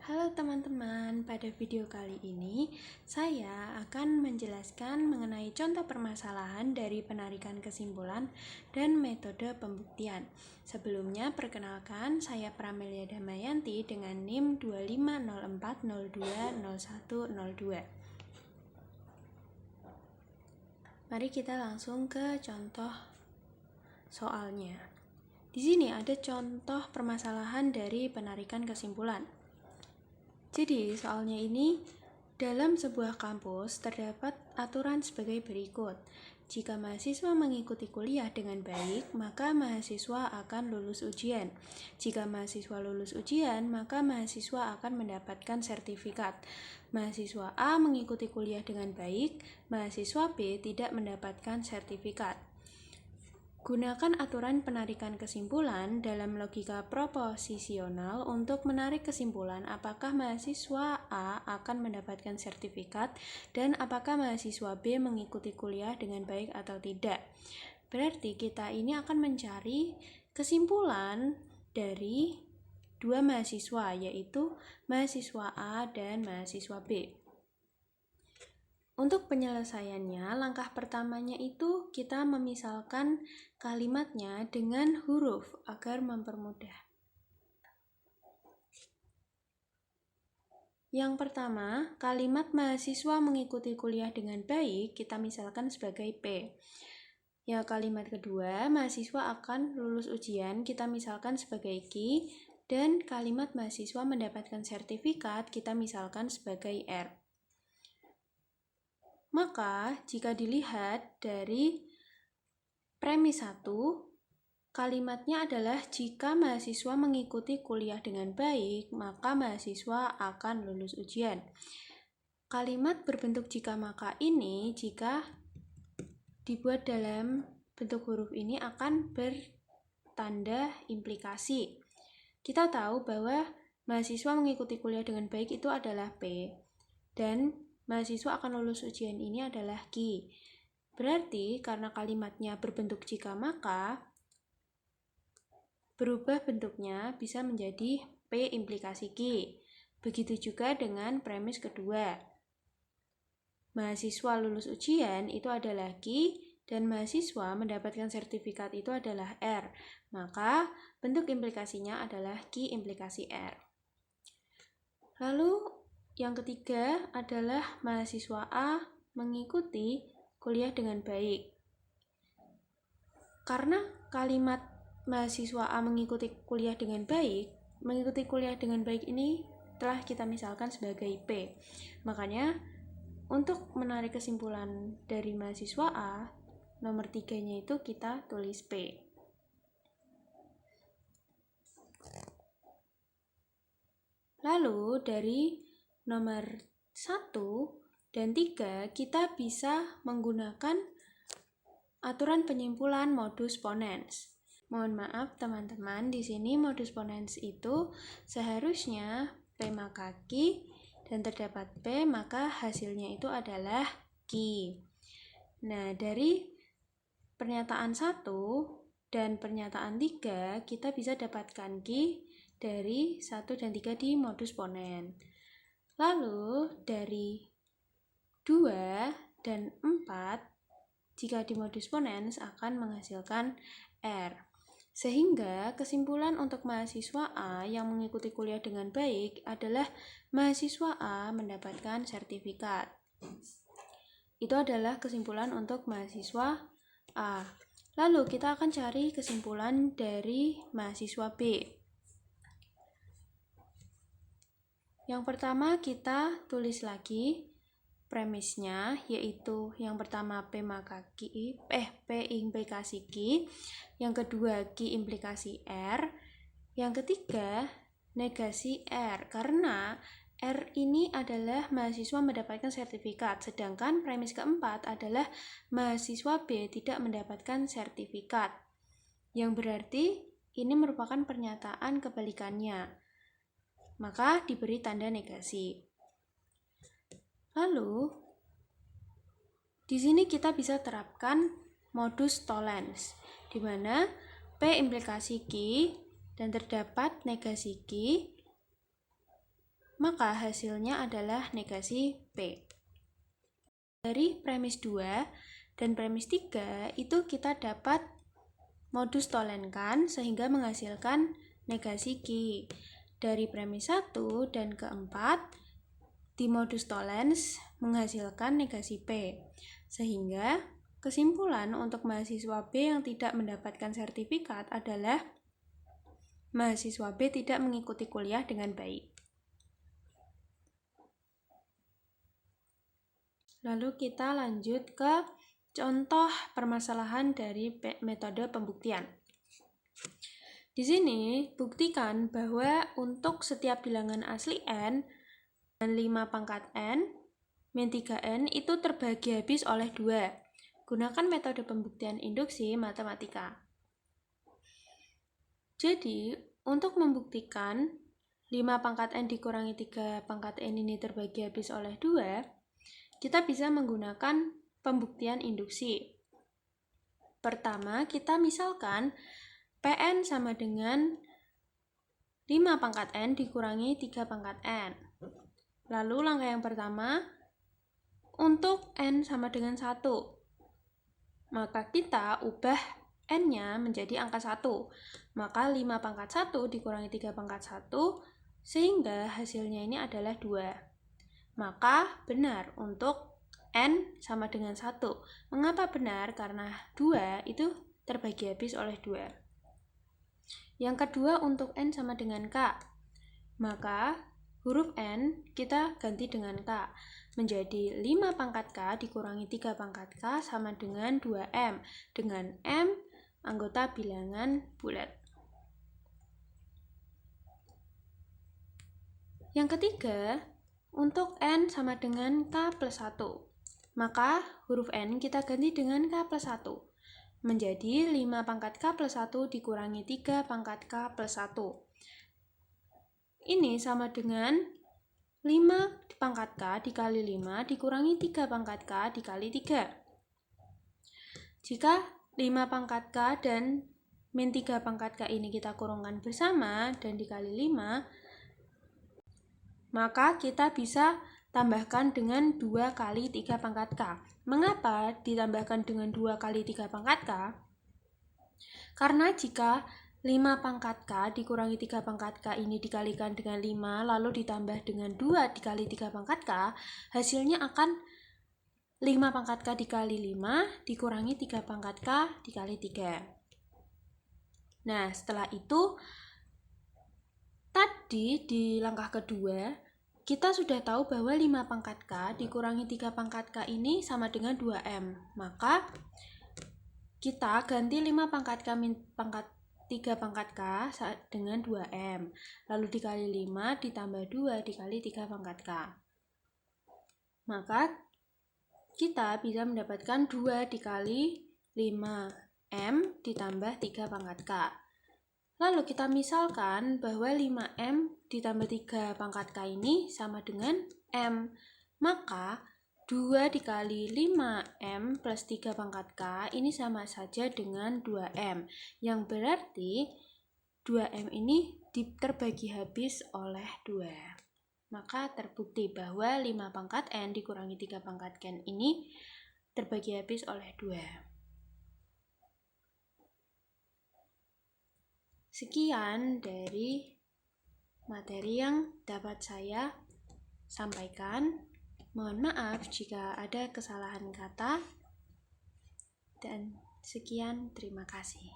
Halo teman-teman, pada video kali ini saya akan menjelaskan mengenai contoh permasalahan dari penarikan kesimpulan dan metode pembuktian. Sebelumnya perkenalkan, saya Pramelia Damayanti dengan NIM 2504020102. Mari kita langsung ke contoh soalnya. Di sini ada contoh permasalahan dari penarikan kesimpulan. Jadi, soalnya ini dalam sebuah kampus terdapat aturan sebagai berikut. Jika mahasiswa mengikuti kuliah dengan baik, maka mahasiswa akan lulus ujian. Jika mahasiswa lulus ujian, maka mahasiswa akan mendapatkan sertifikat. Mahasiswa A mengikuti kuliah dengan baik, mahasiswa B tidak mendapatkan sertifikat. Gunakan aturan penarikan kesimpulan dalam logika proposisional untuk menarik kesimpulan apakah mahasiswa A akan mendapatkan sertifikat dan apakah mahasiswa B mengikuti kuliah dengan baik atau tidak. Berarti kita ini akan mencari kesimpulan dari dua mahasiswa, yaitu mahasiswa A dan mahasiswa B. Untuk penyelesaiannya, langkah pertamanya itu kita memisalkan kalimatnya dengan huruf agar mempermudah. Yang pertama, kalimat mahasiswa mengikuti kuliah dengan baik kita misalkan sebagai P. Ya, kalimat kedua, mahasiswa akan lulus ujian kita misalkan sebagai Q, dan kalimat mahasiswa mendapatkan sertifikat kita misalkan sebagai R. Maka, jika dilihat dari premis 1, kalimatnya adalah jika mahasiswa mengikuti kuliah dengan baik, maka mahasiswa akan lulus ujian. Kalimat berbentuk jika maka ini, jika dibuat dalam bentuk huruf ini akan bertanda implikasi. Kita tahu bahwa mahasiswa mengikuti kuliah dengan baik itu adalah P, dan mahasiswa akan lulus ujian ini adalah Q. Berarti karena kalimatnya berbentuk jika maka, berubah bentuknya bisa menjadi P implikasi Q. Begitu juga dengan premis kedua. Mahasiswa lulus ujian itu adalah Q, dan mahasiswa mendapatkan sertifikat itu adalah R. Maka bentuk implikasinya adalah Q implikasi R. Lalu yang ketiga adalah mahasiswa A mengikuti kuliah dengan baik. Karena kalimat mahasiswa A mengikuti kuliah dengan baik ini telah kita misalkan sebagai P. Makanya untuk menarik kesimpulan dari mahasiswa A, nomor 3-nya itu kita tulis P. Lalu dari nomor 1 dan 3 kita bisa menggunakan aturan penyimpulan modus ponens. Mohon maaf teman-teman, di sini modus ponens itu seharusnya P maka Q dan terdapat P maka hasilnya itu adalah Q. Nah, dari pernyataan 1 dan pernyataan 3 kita bisa dapatkan Q dari 1 dan 3 di modus ponens. Lalu dari 2 dan 4 jika di modus ponens akan menghasilkan R. Sehingga kesimpulan untuk mahasiswa A yang mengikuti kuliah dengan baik adalah mahasiswa A mendapatkan sertifikat. Itu adalah kesimpulan untuk mahasiswa A. Lalu kita akan cari kesimpulan dari mahasiswa B. Yang pertama kita tulis lagi premisnya, yaitu yang pertama P maka Q, P implikasi Q, yang kedua Q implikasi R, yang ketiga negasi R, karena R ini adalah mahasiswa mendapatkan sertifikat, sedangkan premis keempat adalah mahasiswa B tidak mendapatkan sertifikat, yang berarti ini merupakan pernyataan kebalikannya, maka diberi tanda negasi. Lalu, di sini kita bisa terapkan modus tollens, di mana P implikasi Q dan terdapat negasi Q, maka hasilnya adalah negasi P. Dari premis 2 dan premis 3 itu kita dapat modus tolenkan sehingga menghasilkan negasi Q. Dari premis 1 dan keempat di modus tolens menghasilkan negasi P. Sehingga kesimpulan untuk mahasiswa B yang tidak mendapatkan sertifikat adalah mahasiswa B tidak mengikuti kuliah dengan baik. Lalu kita lanjut ke contoh permasalahan dari metode pembuktian. Di sini buktikan bahwa untuk setiap bilangan asli n dan 5 pangkat n, min 3n itu terbagi habis oleh 2. Gunakan metode pembuktian induksi matematika. Jadi, untuk membuktikan 5 pangkat n dikurangi 3 pangkat n ini terbagi habis oleh 2, kita bisa menggunakan pembuktian induksi. Pertama, kita misalkan Pn sama dengan 5 pangkat n dikurangi 3 pangkat n. Lalu langkah yang pertama, untuk n sama dengan 1, maka kita ubah n-nya menjadi angka 1. Maka 5 pangkat 1 dikurangi 3 pangkat 1, sehingga hasilnya ini adalah 2. Maka benar untuk n sama dengan 1. Mengapa benar? Karena 2 itu terbagi habis oleh 2. Yang kedua untuk n sama dengan k. Maka huruf n kita ganti dengan k. Menjadi 5 pangkat k dikurangi 3 pangkat k sama dengan 2m. Dengan m anggota bilangan bulat. Yang ketiga, untuk n sama dengan k plus 1. Maka huruf n kita ganti dengan k plus 1. Menjadi 5 pangkat k plus 1 dikurangi 3 pangkat k plus 1. Ini sama dengan 5 pangkat k dikali 5 dikurangi 3 pangkat k dikali 3. Jika 5 pangkat k dan min 3 pangkat k ini kita kurungkan bersama dan dikali 5, maka kita bisa tambahkan dengan 2 kali 3 pangkat k. Mengapa ditambahkan dengan 2 kali 3 pangkat k? Karena jika 5 pangkat k dikurangi 3 pangkat k ini dikalikan dengan 5 lalu ditambah dengan 2 dikali 3 pangkat k, hasilnya akan 5 pangkat k dikali 5 dikurangi 3 pangkat k dikali 3. Nah, setelah itu tadi di langkah kedua kita sudah tahu bahwa 5 pangkat k dikurangi 3 pangkat k ini sama dengan 2m. Maka kita ganti 5 pangkat k min pangkat 3 pangkat k dengan 2m. Lalu dikali 5 ditambah 2 dikali 3 pangkat k. Maka kita bisa mendapatkan 2 dikali 5m ditambah 3 pangkat k. Lalu kita misalkan bahwa 5m ditambah 3 pangkat k ini sama dengan m. Maka 2 dikali 5m plus 3 pangkat k ini sama saja dengan 2m. Yang berarti 2m ini terbagi habis oleh 2. Maka terbukti bahwa 5 pangkat n dikurangi 3 pangkat n ini terbagi habis oleh 2. Sekian dari materi yang dapat saya sampaikan. Mohon maaf jika ada kesalahan kata, dan sekian, terima kasih.